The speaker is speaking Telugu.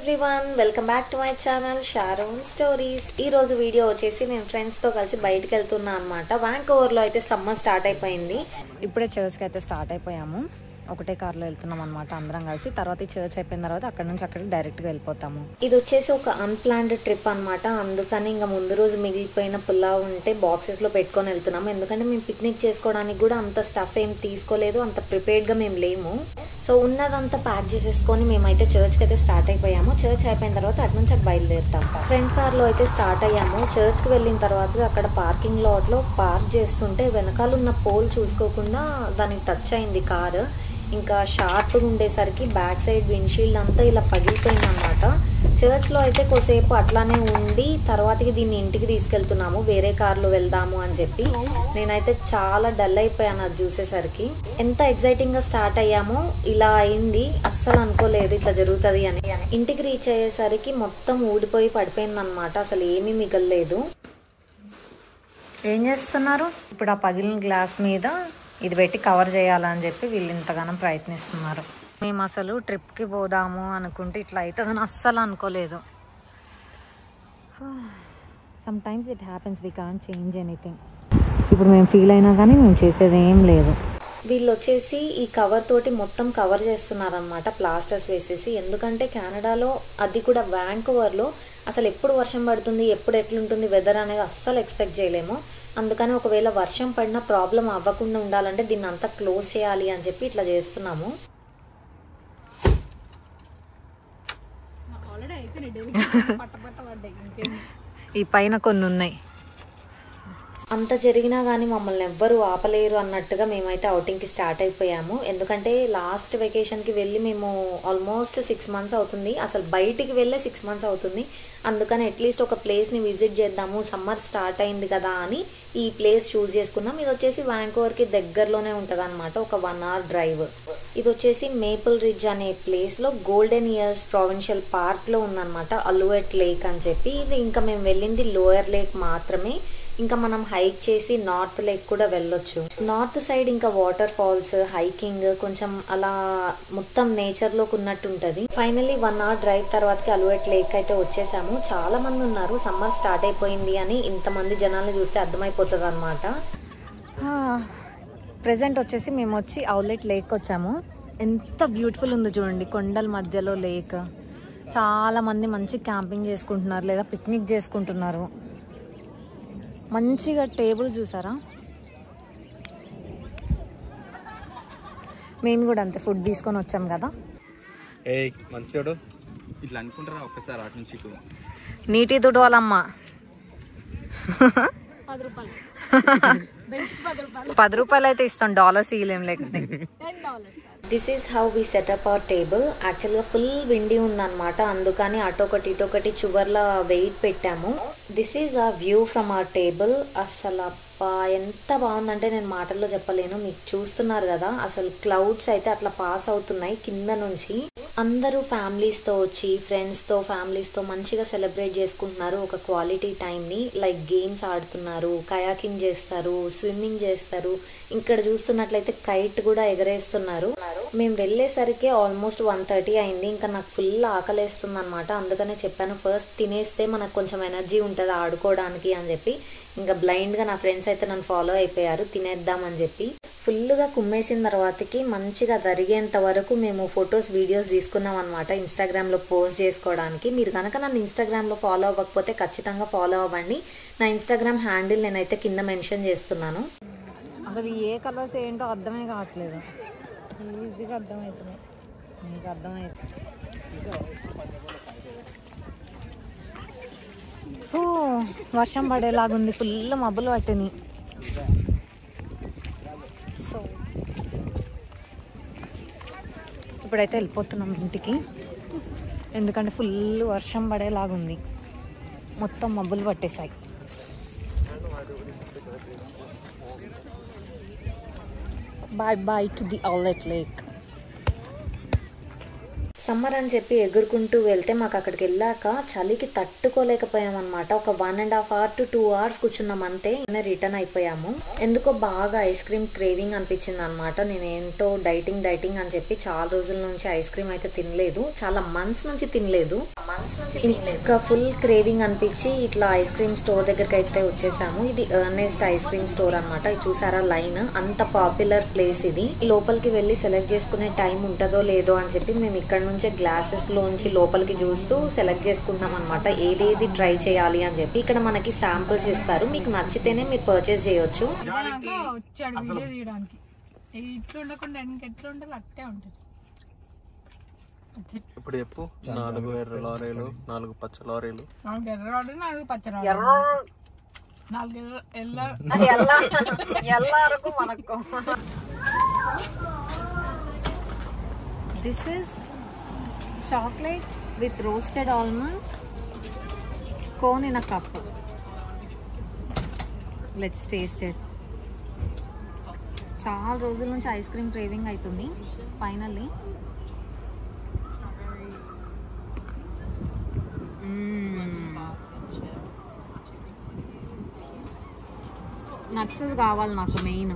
Everyone, welcome back to my channel Sharon stories. ఈరోజు వీడియో వచ్చేసి నేను ఫ్రెండ్స్తో కలిసి బయటకు వెళ్తున్నా అనమాట. వ్యాంకోవర్లో అయితే సమ్మర్ స్టార్ట్ అయిపోయింది. ఇప్పుడే చర్చ్కి అయితే స్టార్ట్ అయిపోయాము. ఒకటే కార్లో వెళ్తున్నాం అనమాట అందరం కలిసి. తర్వాత ఈ చర్చ్ అయిపోయిన తర్వాత అక్కడ నుంచి అక్కడికి డైరెక్ట్గా వెళ్ళిపోతాము. ఇది వచ్చేసి ఒక అన్ప్లాన్డ్ ట్రిప్ అనమాట. అందుకని ఇంకా ముందు రోజు మిగిలిపోయిన పులావ్ ఉంటే బాక్సెస్లో పెట్టుకొని వెళ్తున్నాము. ఎందుకంటే మేము పిక్నిక్ చేసుకోవడానికి కూడా అంత స్టఫ్ ఏం తీసుకోలేదు, అంత ప్రిపేర్డ్గా మేము లేము. సో ఉన్నదంతా ప్యాక్ చేసేసుకొని మేమైతే చర్చ్కి అయితే స్టార్ట్ అయిపోయాము. చర్చ్ అయిపోయిన తర్వాత అటు నుంచి అటు బయలుదేరుతాం. ఫ్రంట్ కార్లో అయితే స్టార్ట్ అయ్యాము. చర్చ్కి వెళ్ళిన తర్వాత అక్కడ పార్కింగ్ లాట్లో పార్క్ చేస్తుంటే వెనకాల ఉన్న పోల్ చూసుకోకుండా దానికి టచ్ అయింది కారు. ఇంకా షార్ప్గా ఉండేసరికి బ్యాక్ సైడ్ విండ్షీల్డ్ అంతా ఇలా పగిలిపోయింది అనమాట. చర్చ్లో అయితే కొద్దిసేపు అట్లానే ఉండి తర్వాతకి దీన్ని ఇంటికి తీసుకెళ్తున్నాము, వేరే కార్లో వెళ్దాము అని చెప్పి. నేనైతే చాలా డల్ అయిపోయాను అది చూసేసరికి. ఎంత ఎగ్జైటింగ్గా స్టార్ట్ అయ్యామో ఇలా అయింది. అస్సలు అనుకోలేదు ఇట్లా జరుగుతుంది అని. ఇంటికి రీచ్ అయ్యేసరికి మొత్తం ఊడిపోయి పడిపోయింది అనమాట. అసలు ఏమీ మిగలలేదు. ఏం చేస్తున్నారు ఇప్పుడు? ఆ పగిలిన గ్లాస్ మీద ఇది పెట్టి కవర్ చేయాలని చెప్పి వీళ్ళు ఇంతగానో ప్రయత్నిస్తున్నారు. మేము అసలు ట్రిప్కి పోదాము అనుకుంటే ఇట్లా అవుతుందని అస్సలు అనుకోలేదు. Some times it happens, we can't change anything. ఇప్పుడు మేము ఫీల్ అయినా కానీ మేము చేసేది ఏం లేదు. వీళ్ళు వచ్చేసి ఈ కవర్ తోటి మొత్తం కవర్ చేస్తున్నారనమాట, ప్లాస్టర్స్ వేసేసి. ఎందుకంటే కెనడాలో, అది కూడా వ్యాంకోవర్లో అసలు ఎప్పుడు వర్షం పడుతుంది, ఎప్పుడు ఎట్లుంటుంది వెదర్ అనేది అస్సలు ఎక్స్పెక్ట్ చేయలేము. అందుకని ఒకవేళ వర్షం పడినా ప్రాబ్లం అవ్వకుండా ఉండాలంటే దీన్ని అంతా క్లోజ్ చేయాలి అని చెప్పి ఇట్లా చేస్తున్నాము. ఈ పైన కొన్ని ఉన్నాయి. అంత జరిగినా కానీ మమ్మల్ని ఎవ్వరూ ఆపలేరు అన్నట్టుగా మేమైతే అవుటింగ్కి స్టార్ట్ అయిపోయాము. ఎందుకంటే లాస్ట్ వెకేషన్కి వెళ్ళి మేము ఆల్మోస్ట్ 6 months అవుతుంది. అసలు బయటికి వెళ్ళే 6 months అవుతుంది. అందుకని అట్లీస్ట్ ఒక ప్లేస్ని విజిట్ చేద్దాము, సమ్మర్ స్టార్ట్ అయింది కదా అని ఈ ప్లేస్ చూస్ చేసుకున్నాం. ఇది వచ్చేసి వ్యాంకోవర్కి దగ్గరలోనే ఉంటుంది అనమాట, ఒక 1 hour డ్రైవ్. ఇది వచ్చేసి మేపుల్ రిడ్జ్ అనే ప్లేస్లో గోల్డెన్ ఇయర్స్ ప్రావిన్షియల్ పార్క్లో ఉందన్నమాట, అలువెట్ లేక్ అని చెప్పి. ఇది ఇంకా మేము వెళ్ళింది లోయర్ లేక్ మాత్రమే. ఇంకా మనం హైక్ చేసి నార్త్ లేక్ కూడా వెళ్ళొచ్చు. నార్త్ సైడ్ ఇంకా వాటర్ ఫాల్స్, హైకింగ్, కొంచెం అలా మొత్తం నేచర్లోకి ఉన్నట్టు ఉంటుంది. ఫైనల్లీ 1 hour డ్రైవ్ తర్వాతకి అలువెట్ లేక్ అయితే వచ్చేసాము. చాలా మంది ఉన్నారు, సమ్మర్ స్టార్ట్ అయిపోయింది అని ఇంతమంది జనాలను చూస్తే అర్థమైపోతుంది అనమాట. ప్రెజెంట్ వచ్చేసి మేము వచ్చి అవుట్లెట్ లేక్ వచ్చాము. ఎంత బ్యూటిఫుల్ ఉందో చూడండి, కొండల మధ్యలో లేక్. చాలా మంది మంచి క్యాంపింగ్ చేసుకుంటున్నారు లేదా పిక్నిక్ చేసుకుంటున్నారు. మంచిగా టేబుల్ చూసారా? మేము కూడా అంతే ఫుడ్ తీసుకొని వచ్చాం కదా. ఇట్లా అనుకుంటారా ఒక్కసారి అటు నుంచి నీటి తుడవాలమ్మా. 10 రూపాయలు అయితే ఇస్తాం, డాలర్స్ ఇవ్వలేం లేకపోతే. This is how we set up our table. యాక్చువల్గా ఫుల్ విండి ఉందన్నమాట, అందుకని అటొకటి ఇటొకటి చివర్ల వెయిట్ పెట్టాము. This is a view from our table. అసలు అబ్బా ఎంత బాగుందంటే నేను మాటల్లో చెప్పలేను. మీకు చూస్తున్నారు కదా, అసలు క్లౌడ్స్ అయితే అట్లా పాస్ అవుతున్నాయి కింద నుంచి. అందరూ ఫ్యామిలీస్తో వచ్చి, ఫ్రెండ్స్తో, ఫ్యామిలీస్తో మంచిగా సెలబ్రేట్ చేసుకుంటున్నారు ఒక క్వాలిటీ టైంని. లైక్ గేమ్స్ ఆడుతున్నారు, కయాకింగ్ చేస్తారు, స్విమ్మింగ్ చేస్తారు. ఇక్కడ చూస్తున్నట్లయితే కైట్ కూడా ఎగరేస్తున్నారు. మేము వెళ్ళేసరికి ఆల్మోస్ట్ 1:30 అయింది. ఇంకా నాకు ఫుల్ ఆకలేస్తుంది అనమాట. అందుకనే చెప్పాను ఫస్ట్ తినేస్తే మనకు కొంచెం ఎనర్జీ ఉంటుంది ఆడుకోవడానికి అని చెప్పి. ఇంకా బ్లైండ్గా నా ఫ్రెండ్స్ అయితే నన్ను ఫాలో అయిపోయారు తినేద్దామని చెప్పి. ఫుల్గా కుమ్మేసిన తర్వాతకి మంచిగా జరిగేంత వరకు మేము ఫొటోస్, వీడియోస్ తీసుకున్నాం అనమాట ఇన్స్టాగ్రామ్లో పోస్ట్ చేసుకోవడానికి. మీరు కనుక నన్ను ఇన్స్టాగ్రామ్లో ఫాలో అవ్వకపోతే ఖచ్చితంగా ఫాలో అవ్వండి. నా ఇన్స్టాగ్రామ్ హ్యాండిల్ నేనైతే కింద మెన్షన్ చేస్తున్నాను. అసలు ఏ కలర్స్ ఏంటో అర్థమే కావట్లేదు. ఈజీగా అర్థమవుతుంది, మీకు అర్థమవుతుంది. వర్షం పడేలాగుంది, ఫుల్ మబ్బులు పట్టినాయి. సో ఇప్పుడైతే వెళ్ళిపోతున్నాం ఇంటికి, ఎందుకంటే ఫుల్ వర్షం పడేలాగుంది, మొత్తం మబ్బులు పట్టేశాయి. Bye bye to the outlet lake. Summer అని చెప్పి ఎగురుకుంటూ వెళ్తే మాకు అక్కడికి వెళ్ళాక చలికి తట్టుకోలేకపోయామన్నమాట. ఒక 1.5 hours to 2 hours కూర్చున్నాం అంతే, రిటర్న్ అయిపోయాము. ఎందుకో బాగా ఐస్ క్రీమ్ క్రేవింగ్ అనిపించింది అనమాట. నేనేంటో డైటింగ్ అని చెప్పి చాలా రోజుల నుంచి ఐస్ క్రీమ్ అయితే తినలేదు, చాలా మంత్స్ నుంచి తినలేదు. ఇంకా ఫుల్ క్రేవింగ్ అనిపించి ఇట్లా ఐస్ క్రీమ్ స్టోర్ దగ్గరికి అయితే వచ్చేసాము. ఇది ఎర్నెస్ట్ ఐస్ క్రీమ్ స్టోర్ అనమాట. ఇది చూసారా లైన్, అంత పాపులర్ ప్లేస్ ఇది. లోపలికి వెళ్ళి సెలెక్ట్ చేసుకునే టైం ఉంటుందో లేదో అని చెప్పి మేము ఇక్కడ నుంచే గ్లాసెస్ లోంచి లోపలికి చూస్తూ సెలెక్ట్ చేసుకుంటాం అనమాట, ఏదేది ట్రై చేయాలి అని చెప్పి. ఇక్కడ మనకి శాంపిల్స్ ఇస్తారు, మీకు నచ్చితేనే మీరు పర్చేస్ చేయొచ్చు. ఇప్పుడు చెప్పు, 4 ఎర్ర లారీలు, 4 పచ్చ లారీలు. This is chocolate with roasted almonds, cone in a cup. Let's taste it. చాలా రోజుల నుంచి ఐస్ క్రీమ్ క్రేవింగ్ అవుతుంది. ఫైనల్లీ నట్స్ కావాలి నాకు మెయిన్.